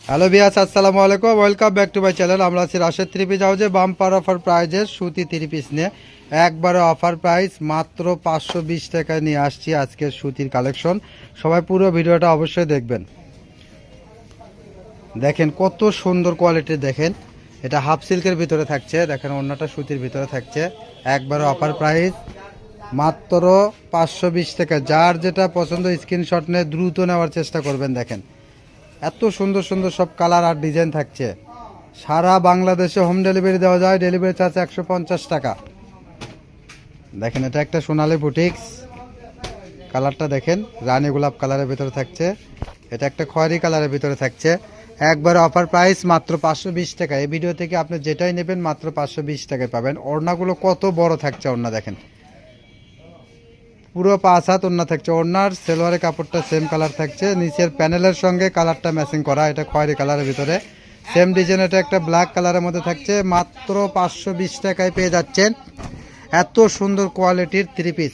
Hello viewers, আসসালামু আলাইকুম। Welcome back to my channel. আমরা আছি রাশেদ থ্রি পিস হাউসে বাম্পার অফার প্রাইজের সুতি থ্রি পিস নিয়ে। একবারে অফার প্রাইস মাত্র 520 টাকায় নিয়ে আসছি আজকের সুতির কালেকশন। সবাই পুরো ভিডিওটা অবশ্যই দেখবেন। দেখেন কত সুন্দর কোয়ালিটির, দেখেন এটা হাফ সিল্কের ভিতরে থাকছে, দেখেন অন্যটা সুতির ভিতরে থাকছে। একবারে অফার প্রাইস মাত্র 520 টাকা। যার যেটা পছন্দ স্ক্রিনশট নিয়ে দ্রুত নেওয়ার চেষ্টা করবেন। দেখেন এত সুন্দর সুন্দর সব কালার আর ডিজাইন থাকছে। সারা বাংলাদেশে হোম ডেলিভারি দেওয়া যায়, ডেলিভারি চার্জ 150 টাকা। দেখেন এটা একটা সোনালী বুটিক্স, কালারটা দেখেন রানী গোলাপ কালারের ভিতরে থাকছে, এটা একটা খয়েরি কালারের ভিতরে থাকছে। একবার অফার প্রাইস মাত্র 520 টাকা। এই ভিডিও থেকে আপনি যেটাই নেবেন মাত্র 520 টাকায় পাবেন। ওড়নাগুলো কত বড় থাকছে, ওড়না দেখেন পুরো 5 হাত ওড়না থাকছে। ওড়নার সেলোয়ারের কাপড়টা সেম কালার থাকছে, নিচের প্যানেলের সঙ্গে কালারটা ম্যাচিং করা, এটা খয়েরি কালারের ভিতরে সেম ডিজাইন। এটা একটা ব্ল্যাক কালারের মধ্যে থাকছে। মাত্র 520 টাকায় পেয়ে যাচ্ছেন এত সুন্দর কোয়ালিটির থ্রি পিস।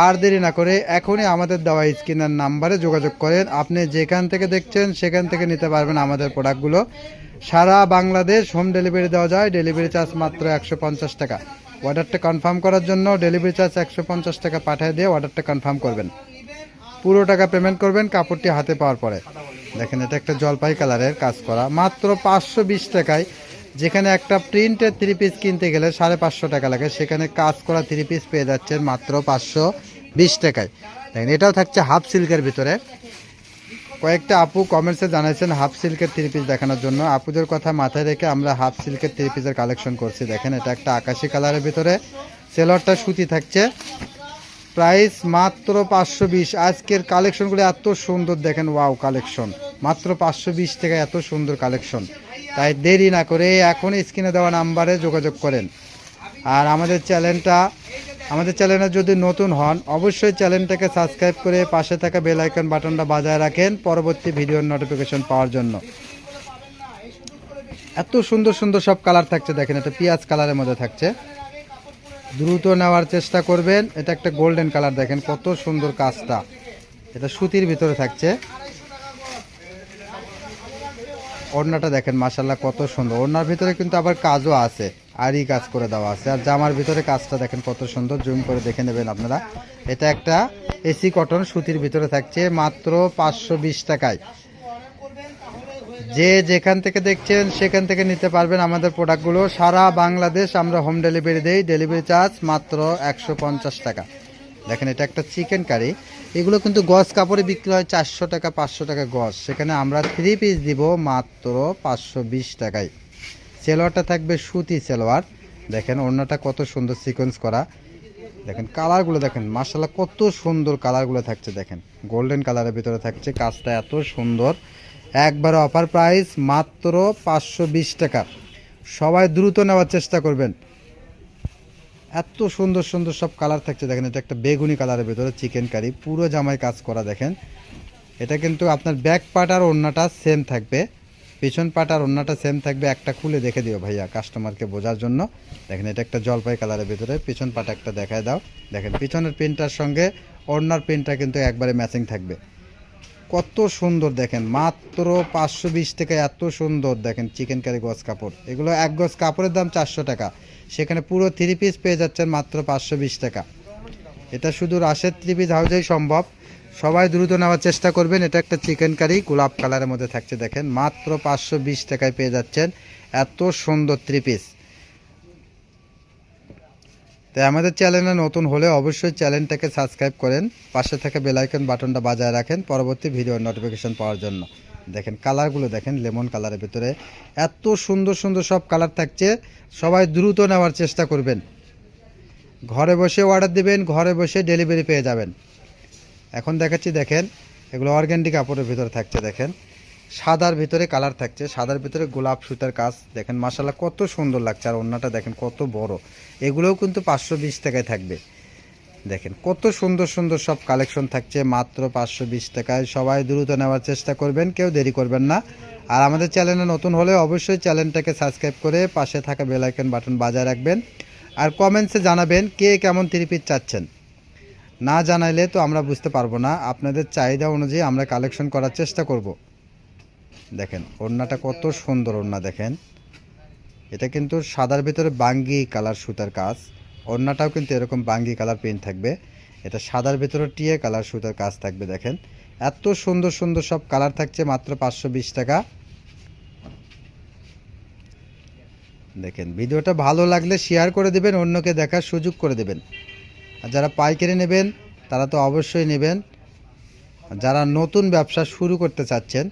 আর দেরি না করে এখনই আমাদের দেওয়া স্ক্রিনের নাম্বারে যোগাযোগ করেন। আপনি যেখান থেকে দেখছেন সেখান থেকে নিতে পারবেন আমাদের প্রোডাক্টগুলো। সারা বাংলাদেশ হোম ডেলিভারি দেওয়া যায়, ডেলিভারি চার্জ মাত্র 150 টাকা। অর্ডারটা কনফার্ম করার জন্য ডেলিভারি চার্জ 150 টাকা পাঠিয়ে দিয়ে অর্ডারটা কনফার্ম করবেন। পুরো টাকা পেমেন্ট করবেন কাপড়টি হাতে পাওয়ার পরে। দেখেন এটা একটা জলপাই কালারের কাজ করা, মাত্র 520 টাকায়। যেখানে একটা প্রিন্টের থ্রি পিস কিনতে গেলে 550 টাকা লাগে, সেখানে কাজ করা থ্রি পিস পেয়ে যাচ্ছেন মাত্র 520 টাকায়। দেখেন এটাও থাকছে হাফ সিল্কের ভিতরে। কয়েকটা আপু কমেন্টসে জানাইছেন হাফ সিল্কের থ্রি পিস দেখানোর জন্য। আপুদের কথা মাথায় রেখে আমরা হাফ সিল্কের থ্রি পিসের কালেকশন করছি। দেখেন এটা একটা আকাশি কালারের ভিতরে, সেলরটা সুতি থাকছে। প্রাইস মাত্র 520। আজকের কালেকশনগুলো এত সুন্দর, দেখেন ওয়াও কালেকশন, মাত্র 520 টাকা এত সুন্দর কালেকশন। তাই দেরি না করে এখন স্ক্রিনে দেওয়া নাম্বারে যোগাযোগ করেন। আর আমাদের চ্যানেলে যদি নতুন হন অবশ্যই চ্যানেলটাকে সাবস্ক্রাইব করে পাশে থাকা বেল আইকন বাটনটা বাজায় রাখেন পরবর্তী ভিডিওর নোটিফিকেশন পাওয়ার জন্য। এত সুন্দর সুন্দর সব কালার থাকছে। দেখেন এটা পেঁয়াজ কালারের মধ্যে থাকছে, দ্রুত নেওয়ার চেষ্টা করবেন। এটা একটা গোল্ডেন কালার, দেখেন কত সুন্দর কাজটা, এটা সুতির ভিতরে থাকছে। ওড়নাটা দেখেন মাশাল্লাহ কত সুন্দর, ওড়নার ভিতরে কিন্তু আবার কাজও আছে, আরই কাজ করে দেওয়া আছে। আর জামার ভিতরে কাজটা দেখেন কত সুন্দর, জুম করে দেখে নেবেন আপনারা। এটা একটা এসি কটন সুতির ভিতরে থাকছে মাত্র 520 টাকায়। যে যেখান থেকে দেখছেন সেখান থেকে নিতে পারবেন আমাদের প্রোডাক্টগুলো। সারা বাংলাদেশ আমরা হোম ডেলিভারি দেই, ডেলিভারি চার্জ মাত্র 150 টাকা। দেখেন এটা একটা চিকেন কারি, এগুলো কিন্তু গজ কাপড়ে বিক্রি হয় 400 টাকা 500 টাকা গজ, সেখানে আমরা থ্রি পিস দিব মাত্র 520 টাকায়। সেলোয়ারটা থাকবে সুতি সেলোয়ার। দেখেন ওড়নাটা কত সুন্দর সিকোয়েন্স করা। দেখেন কালারগুলো দেখেন মাশাআল্লাহ কত সুন্দর কালারগুলো থাকছে। দেখেন গোল্ডেন কালারের ভিতরে থাকছে, কাজটা এত সুন্দর। একবারে অফার প্রাইস মাত্র 520 টাকা। সবাই দ্রুত নেওয়ার চেষ্টা করবেন। এত সুন্দর সুন্দর সব কালার থাকছে। দেখেন এটা একটা বেগুনি কালারের ভিতরে চিকেন কারি, পুরো জামায় কাজ করা। দেখেন এটা কিন্তু আপনার ব্যাক পার্ট আর ওড়নাটা সেম থাকবে, পিছন পার্ট আর ওড়নাটা সেম থাকবে। একটা খুলে দেখে দিও ভাইয়া কাস্টমারকে বোঝার জন্য। দেখেন এটা একটা জলপাই কালারের ভিতরে, পিছন পার্ট একটা দেখায় দাও। দেখেন পিছনের প্রিন্টটার সঙ্গে ওড়নার প্রিন্টটা কিন্তু একবারে ম্যাচিং থাকবে। কত সুন্দর দেখেন, মাত্র 520 টাকা এত সুন্দর। দেখেন চিকেন কারি গজ কাপড়, এগুলো এক গজ কাপড়ের দাম 400 টাকা, সেখানে পুরো থ্রি পিস পেয়ে যাচ্ছেন মাত্র 520 টাকা। এটা শুধু রাশেদ থ্রি পিস হাউসেই সম্ভব, সবাই দ্রুত নেওয়ার চেষ্টা করবেন। এটা একটা চিকেন কারি গোলাপ কালারের মধ্যে থাকছে। দেখেন মাত্র 520 টাকায় পেয়ে যাচ্ছেন এত সুন্দর থ্রি পিস। তাই আমাদের চ্যানেলে নতুন হলে অবশ্যই চ্যানেলটাকে সাবস্ক্রাইব করেন, পাশে থেকে বেল আইকন বাটনটা বাজায় রাখেন পরবর্তী ভিডিওর নোটিফিকেশন পাওয়ার জন্য। দেখেন কালারগুলো দেখেন লেমন কালারের ভিতরে, এত সুন্দর সুন্দর সব কালার থাকছে। সবাই দ্রুত নেওয়ার চেষ্টা করবেন, ঘরে বসে অর্ডার দিবেন, ঘরে বসে ডেলিভারি পেয়ে যাবেন। এখন দেখাচ্ছি, দেখেন এগুলো অর্গ্যান্ডি কাপড়ের ভিতরে থাকছে। দেখেন সাদার ভিতরে কালার থাকছে, সাদার ভিতরে গোলাপ সুতার কাজ। দেখেন মাশাআল্লাহ কত সুন্দর লাগছে। আর ওড়নাটা দেখেন কত বড়, এগুলোও কিন্তু 520 টাকায় থাকবে। দেখেন কত সুন্দর সুন্দর সব কালেকশন থাকছে মাত্র 520 টাকায়। সবাই দ্রুত নেওয়ার চেষ্টা করবেন, কেউ দেরি করবেন না। আর আমাদের চ্যানেলে নতুন হলে অবশ্যই চ্যানেলটাকে সাবস্ক্রাইব করে পাশে থাকা বেল আইকন বাটন বাজায় রাখবেন। আর কমেন্টসে জানাবেন কে কেমন থ্রি পিস চাচ্ছেন। না জানাইলে তো আমরা বুঝতে পারবো না, আপনাদের চাহিদা অনুযায়ী আমরা কালেকশন করার চেষ্টা করব। দেখেন ওড়নাটা কত সুন্দর ওড়না দেখেন। এটা কিন্তু সাদার ভিতরে বাঙ্গি কালার সুতার কাজ। ওড়নাটাও কিন্তু এরকম বাঙ্গি কালার প্রিন্ট থাকবে। এটা সাদার ভিতরে টিয়ে কালার সুতার কাজ থাকবে। দেখেন এত সুন্দর সুন্দর সব কালার থাকছে মাত্র 520 টাকা। দেখেন ভিডিওটা ভালো লাগলে শেয়ার করে দেবেন, অন্যকে দেখার সুযোগ করে দেবেন। আর যারা পাইকারি নেবেন তারা তো অবশ্যই নেবেন। যারা নতুন ব্যবসা শুরু করতে চাচ্ছেন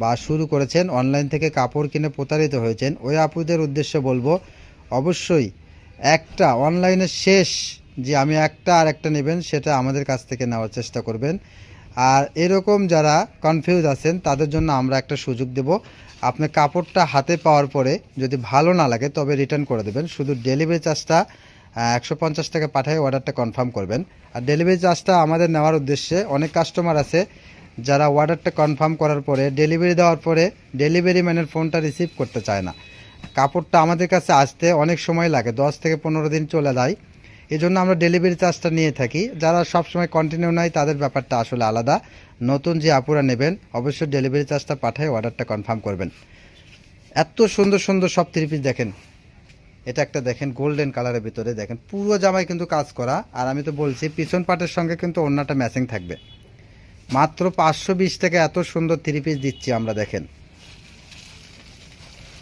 বা শুরু করেছেন, অনলাইন থেকে কাপড় কিনে প্রতারিত হয়েছেন, ওই আপুদের উদ্দেশ্যে বলবো অবশ্যই একটা অনলাইনে শেষ যে আমি একটা আর একটা নেবেন সেটা আমাদের কাছ থেকে নেওয়ার চেষ্টা করবেন। আর এরকম যারা কনফিউজ আছেন তাদের জন্য আমরা একটা সুযোগ দেব। আপনি কাপড়টা হাতে পাওয়ার পরে যদি ভালো না লাগে তবে রিটার্ন করে দেবেন। শুধু ডেলিভারি চার্জটা 150 টাকা পাঠিয়ে অর্ডারটা কনফার্ম করবেন। আর ডেলিভারি চার্জটা আমাদের নেওয়ার উদ্দেশ্যে অনেক কাস্টমার আছে যারা অর্ডারটা কনফার্ম করার পরে ডেলিভারি দেওয়ার পরে ডেলিভারি ম্যানের ফোনটা রিসিভ করতে চায় না। কাপড়টা আমাদের কাছে আসতে অনেক সময় লাগে, 10 থেকে 15 দিন চলে যায়। এই জন্য আমরা ডেলিভারি চার্জটা নিয়ে থাকি। যারা সবসময় কন্টিনিউ নেয় তাদের ব্যাপারটা আসলে আলাদা। নতুন যে আপুরা নেবেন অবশ্যই ডেলিভারি চার্জটা পাঠিয়ে অর্ডারটা কনফার্ম করবেন। এত সুন্দর সুন্দর সব থ্রি পিস দেখেন। এটা একটা দেখেন গোল্ডেন কালারের ভিতরে, দেখেন পুরো জামায় কিন্তু কাজ করা। আর আমি তো বলছি পিছন পাটের সঙ্গে কিন্তু ওড়নাটা ম্যাচিং থাকবে। মাত্র 520 টাকা এত সুন্দর থ্রি পিস দিচ্ছি আমরা। দেখেন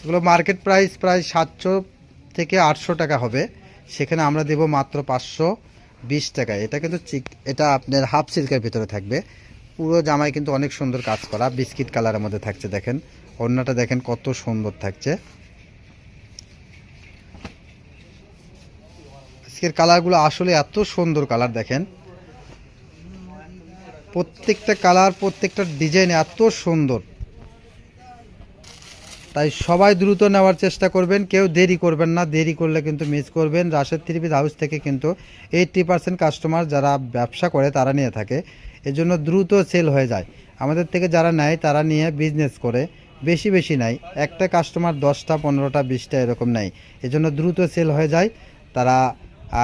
এগুলো মার্কেট প্রাইস প্রায় 700 থেকে 800 টাকা হবে, সেখানে আমরা দেব মাত্র 520 টাকায়। এটা কিন্তু এটা আপনার হাফ সিল্কের ভিতরে থাকবে। পুরো জামায় কিন্তু অনেক সুন্দর কাজ করা, বিস্কিট কালারের মধ্যে থাকছে। দেখেন ওড়নাটা দেখেন কত সুন্দর থাকছে। আজকের কালারগুলো আসলে এত সুন্দর কালার। দেখেন প্রত্যেকটা কালার প্রত্যেকটা ডিজাইন এত সুন্দর, তাই সবাই দ্রুত নেওয়ার চেষ্টা করবেন, কেউ দেরি করবেন না। দেরি করলে কিন্তু মিস করবেন। রাশেদ থ্রি পিস হাউস থেকে কিন্তু 80% কাস্টমার যারা ব্যবসা করে তারা নিয়ে থাকে, এজন্য দ্রুত সেল হয়ে যায়। আমাদের থেকে যারা নেয় তারা নিয়ে বিজনেস করে, বেশি বেশি নেয়। একটা কাস্টমার 10টা 15টা 20টা এরকম নেয়, এজন্য দ্রুত সেল হয়ে যায় তারা।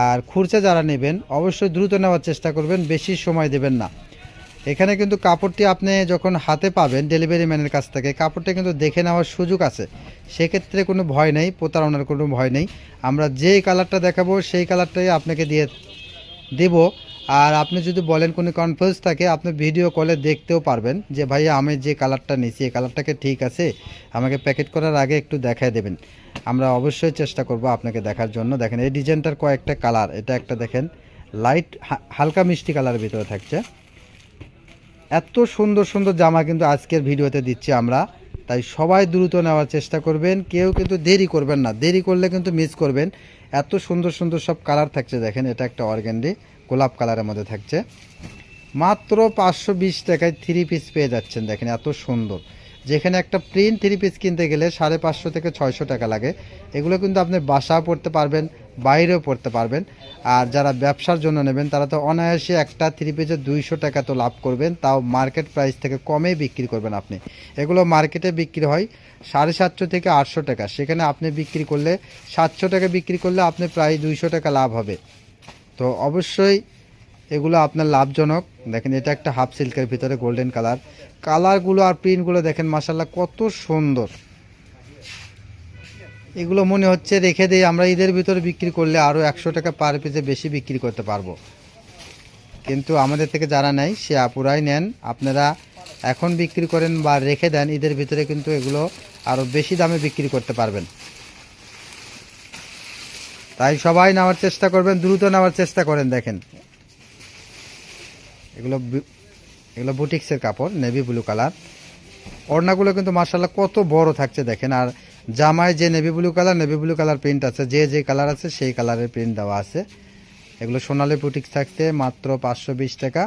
আর খুরচা যারা নেবেন অবশ্যই দ্রুত নেওয়ার চেষ্টা করবেন, বেশি সময় দেবেন না। এখানে কিন্তু কাপড়টি আপনি যখন হাতে পাবেন ডেলিভারি ম্যানের কাছ থেকে, কাপড়টা কিন্তু দেখে নেওয়ার সুযোগ আছে। সেক্ষেত্রে কোনো ভয় নেই, প্রতারণার কোনো ভয় নেই। আমরা যেই কালারটা দেখাবো সেই কালারটাই আপনাকে দিয়ে দেব। আর আপনি যদি বলেন কোনো কনফিউজ থাকে, আপনি ভিডিও কলে দেখতেও পারবেন যে ভাইয়া আমি যে কালারটা নিয়েছি এই কালারটাকে ঠিক আছে, আমাকে প্যাকেট করার আগে একটু দেখায় দেবেন। আমরা অবশ্যই চেষ্টা করব আপনাকে দেখার জন্য। দেখেন এই ডিজাইনটার কয়েকটা কালার। এটা একটা দেখেন লাইট হালকা মিষ্টি কালারের ভিতরে থাকছে। এত সুন্দর সুন্দর জামা কিন্তু আজকের ভিডিওতে দিচ্ছি আমরা, তাই সবাই দ্রুত নেওয়ার চেষ্টা করবেন, কেউ কিন্তু দেরি করবেন না। দেরি করলে কিন্তু মিস করবেন। এত সুন্দর সুন্দর সব কালার থাকছে। দেখেন এটা একটা অর্গানডি গোলাপ কালারের মধ্যে থাকছে। মাত্র 520 টাকায় থ্রি পিস পেয়ে যাচ্ছেন। দেখেন এত সুন্দর, যেখানে একটা প্রিন্ট থ্রি পিস কিনতে গেলে 550 থেকে 600 টাকা লাগে। এগুলো কিন্তু আপনি বাসাও পড়তে পারবেন, বাইরেও পড়তে পারবেন। আর যারা ব্যবসার জন্য নেবেন তারা তো অনায়াসে একটা থ্রি পিসে 200 টাকা তো লাভ করবেন, তাও মার্কেট প্রাইস থেকে কমেই বিক্রি করবেন আপনি। এগুলো মার্কেটে বিক্রি হয় 750 থেকে 800 টাকা, সেখানে আপনি বিক্রি করলে 700 টাকা বিক্রি করলে আপনি প্রায় 200 টাকা লাভ হবে। তো অবশ্যই এগুলো আপনার লাভজনক। দেখেন এটা একটা হাফ সিল্কের ভিতরে গোল্ডেন কালার। কালারগুলো আর প্রিন্টগুলো দেখেন মাশাআল্লাহ কত সুন্দর। এগুলো মনে হচ্ছে রেখে দিয়ে আমরা ঈদের ভিতরে বিক্রি করলে আরও 100 টাকা পার পিসে বেশি বিক্রি করতে পারবো। কিন্তু আমাদের থেকে যারা নেয় সে আপুরাই নেন। আপনারা এখন বিক্রি করেন বা রেখে দেন, ঈদের ভিতরে কিন্তু এগুলো আরও বেশি দামে বিক্রি করতে পারবেন। তাই সবাই নেওয়ার চেষ্টা করবেন, দ্রুত নেওয়ার চেষ্টা করেন। দেখেন এগুলো এগুলো বুটিক্সের কাপড়, নেভি ব্লু কালার। ওড়নাগুলো কিন্তু মাশাআল্লাহ কত বড় থাকছে দেখেন। আর জামায় যে নেভি ব্লু কালার প্রিন্ট আছে, যে কালার আছে সেই কালারের প্রিন্ট দেওয়া আছে। এগুলো সোনালী বুটিক্স থাকছে মাত্র 520 টাকা।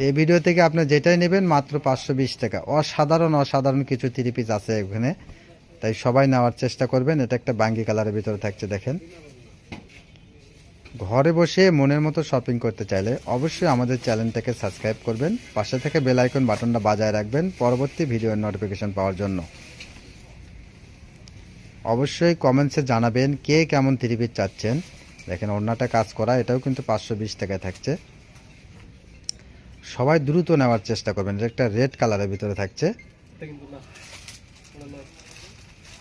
এই ভিডিও থেকে আপনি যেটাই নেবেন মাত্র 520 টাকা। অসাধারণ কিছু থ্রি পিস আছে এখানে, তাই সবাই নেওয়ার চেষ্টা করবেন। এটা একটা বাঙ্গি কালারের ভিতরে থাকছে। দেখেন ঘরে বসে মনের মতো শপিং করতে চাইলে অবশ্যই আমাদের চ্যানেলটাকে সাবস্ক্রাইব করবেন, পাশে থেকে বেল আইকন বাটনটা বাজায় রাখবেন পরবর্তী ভিডিওর নোটিফিকেশন পাওয়ার জন্য। অবশ্যই কমেন্টসে জানাবেন কে কেমন থ্রি পিস চাচ্ছেন। দেখেন ওড়নাটা কাজ করা, এটাও কিন্তু 520 টাকায় থাকছে। সবাই দ্রুত নেওয়ার চেষ্টা করবেন। এটা একটা রেড কালারের ভিতরে থাকছে।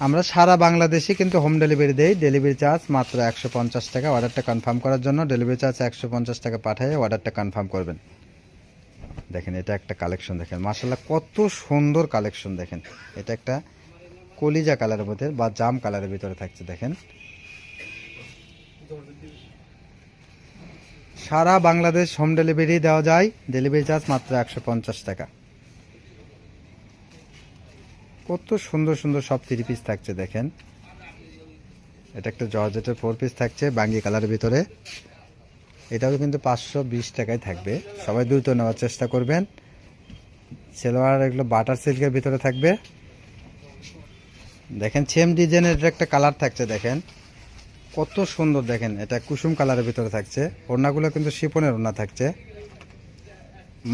আমরা সারা বাংলাদেশে কিন্তু হোম ডেলিভারি দেই। ডেলিভারি চার্জ মাত্র 150 টাকা। অর্ডারটা কনফার্ম করার জন্য ডেলিভারি চার্জ 150 টাকা পাঠিয়ে অর্ডারটা কনফার্ম করবেন। দেখেন এটা একটা কালেকশন, দেখেন মাশাআল্লাহ কত সুন্দর কালেকশন। দেখেন এটা একটা কলিজা কালারের মধ্যে বা জাম কালারের ভিতরে থাকছে। দেখেন সারা বাংলাদেশ হোম ডেলিভারি দেওয়া যায়। ডেলিভারি চার্জ মাত্র 150 টাকা। কত সুন্দর সুন্দর সব 3 পিস থাকছে। দেখেন এটা একটা জর্জেটের 4 পিস থাকছে বাঙ্গি কালারের ভিতরে। এটাও কিন্তু 520 টাকায় থাকবে। সবাই দ্রুত নেওয়ার চেষ্টা করবেন। সেলোয়ার এগুলো বাটার সিল্কের ভিতরে থাকবে। দেখেন সেম ডিজাইনের একটা কালার থাকছে। দেখেন কত সুন্দর। দেখেন এটা কুসুম কালারের ভিতরে থাকছে। ওড়নাগুলো কিন্তু শিফনের ওড়না থাকছে।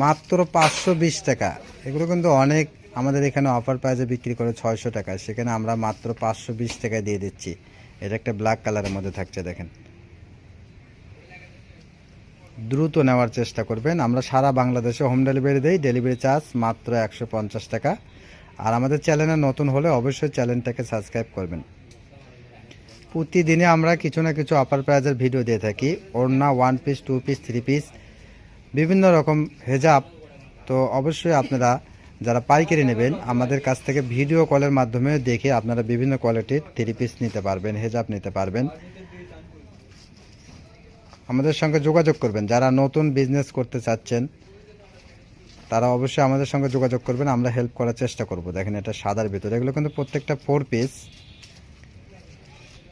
মাত্র 520 টাকা। এগুলো কিন্তু অনেক আমাদের এখানে অফার প্রাইসে বিক্রি করে 600 টাকা, সেখানে আমরা মাত্র 520 টাকায় দিয়ে দিচ্ছি। এটা একটা ব্ল্যাক কালারের মধ্যে থাকছে। দেখেন দ্রুত নেওয়ার চেষ্টা করবেন। আমরা সারা বাংলাদেশে হোম ডেলিভারি দেই। ডেলিভারি চার্জ মাত্র 150 টাকা। আর আমাদের চ্যানেলে নতুন হলে অবশ্যই চ্যানেলটাকে সাবস্ক্রাইব করবেন। প্রতিদিনে আমরা কিছু না কিছু অফার প্রাইজের ভিডিও দিয়ে থাকি। ওড়না 1 পিস 2 পিস 3 পিস বিভিন্ন রকম হেজাব। তো অবশ্যই আপনারা যারা পাইকারি নেবেন আমাদের কাছ থেকে ভিডিও কলের মাধ্যমে দেখে আপনারা বিভিন্ন কোয়ালিটির 3 পিস নিতে পারবেন, হেজাব নিতে পারবেন। আমাদের সঙ্গে যোগাযোগ করবেন। যারা নতুন বিজনেস করতে চাচ্ছেন তারা অবশ্যই আমাদের সঙ্গে যোগাযোগ করবেন, আমরা হেল্প করার চেষ্টা করব। দেখেন এটা সাদার ভিতরে, এগুলো কিন্তু প্রত্যেকটা 4 পিস।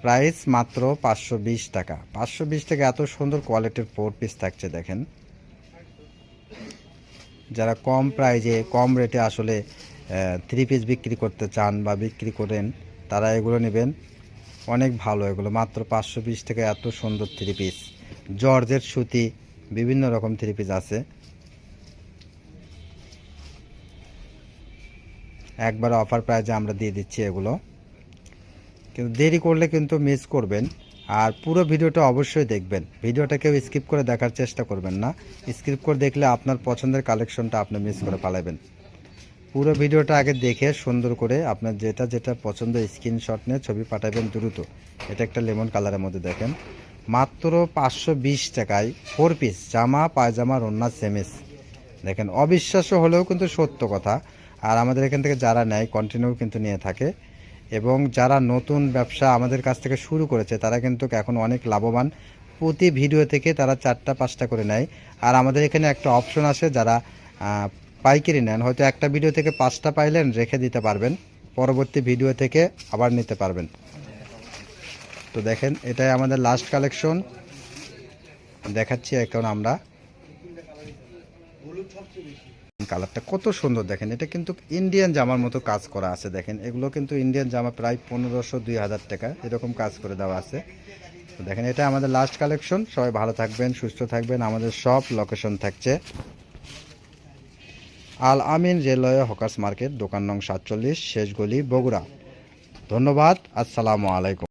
প্রাইস মাত্র 520 টাকা। 520 টাকা এত সুন্দর কোয়ালিটির 4 পিস থাকছে। দেখেন যারা কম প্রাইজে কম রেটে আসলে 3 পিস বিক্রি করতে চান বা বিক্রি করেন তারা এগুলো নেবেন। অনেক ভালো এগুলো। মাত্র 520 টাকা এত সুন্দর 3 পিস। জর্জেট সুতি বিভিন্ন রকম 3 পিস আছে। একবার অফার প্রাইজে আমরা দিয়ে দিচ্ছি এগুলো, কিন্তু দেরি করলে কিন্তু মিস করবেন। আর পুরো ভিডিওটা অবশ্যই দেখবেন। ভিডিওটা কেউ স্কিপ করে দেখার চেষ্টা করবেন না। স্কিপ করে দেখলে আপনার পছন্দের কালেকশনটা আপনি মিস করে পালাবেন। পুরো ভিডিওটা আগে দেখে সুন্দর করে আপনার যেটা যেটা পছন্দ স্ক্রিনশট নিয়ে ছবি পাঠাবেন দ্রুত। এটা একটা লেমন কালারের মধ্যে দেখেন মাত্র 520 টাকায় 4 পিস জামা পায়জামা ওড়না সেমিস। দেখেন অবিশ্বাস্য হলেও কিন্তু সত্য কথা। আর আমাদের এখান থেকে যারা নেয় কন্টিনিউ কিন্তু নিয়ে থাকে, এবং যারা নতুন ব্যবসা আমাদের কাছ থেকে শুরু করেছে তারা কিন্তু এখন অনেক লাভবান। প্রতি ভিডিও থেকে তারা 4টা 5টা করে নেয়। আর আমাদের এখানে একটা অপশন আছে, যারা পাইকারি নেন হয়তো একটা ভিডিও থেকে 5টা পাইলেন রেখে দিতে পারবেন, পরবর্তী ভিডিও থেকে আবার নিতে পারবেন। তো দেখেন এটাই আমাদের লাস্ট কালেকশন দেখাচ্ছি এখন আমরা। কালারটা কত সুন্দর। দেখেন এটা কিন্তু ইন্ডিয়ান জামার মতো কাজ করা আছে। দেখেন এগুলো কিন্তু ইন্ডিয়ান জামা প্রায় 1500-2000 টাকা এরকম কাজ করে দেওয়া আছে। তো দেখেন এটা আমাদের লাস্ট কালেকশন। সবাই ভালো থাকবেন, সুস্থ থাকবেন। আমাদের সব লোকেশন থাকছে আল আমিন রেলওয়ে হকার্স মার্কেট, দোকান নং 47, শেষ গলি, বগুড়া। ধন্যবাদ। আসসালামু আলাইকুম।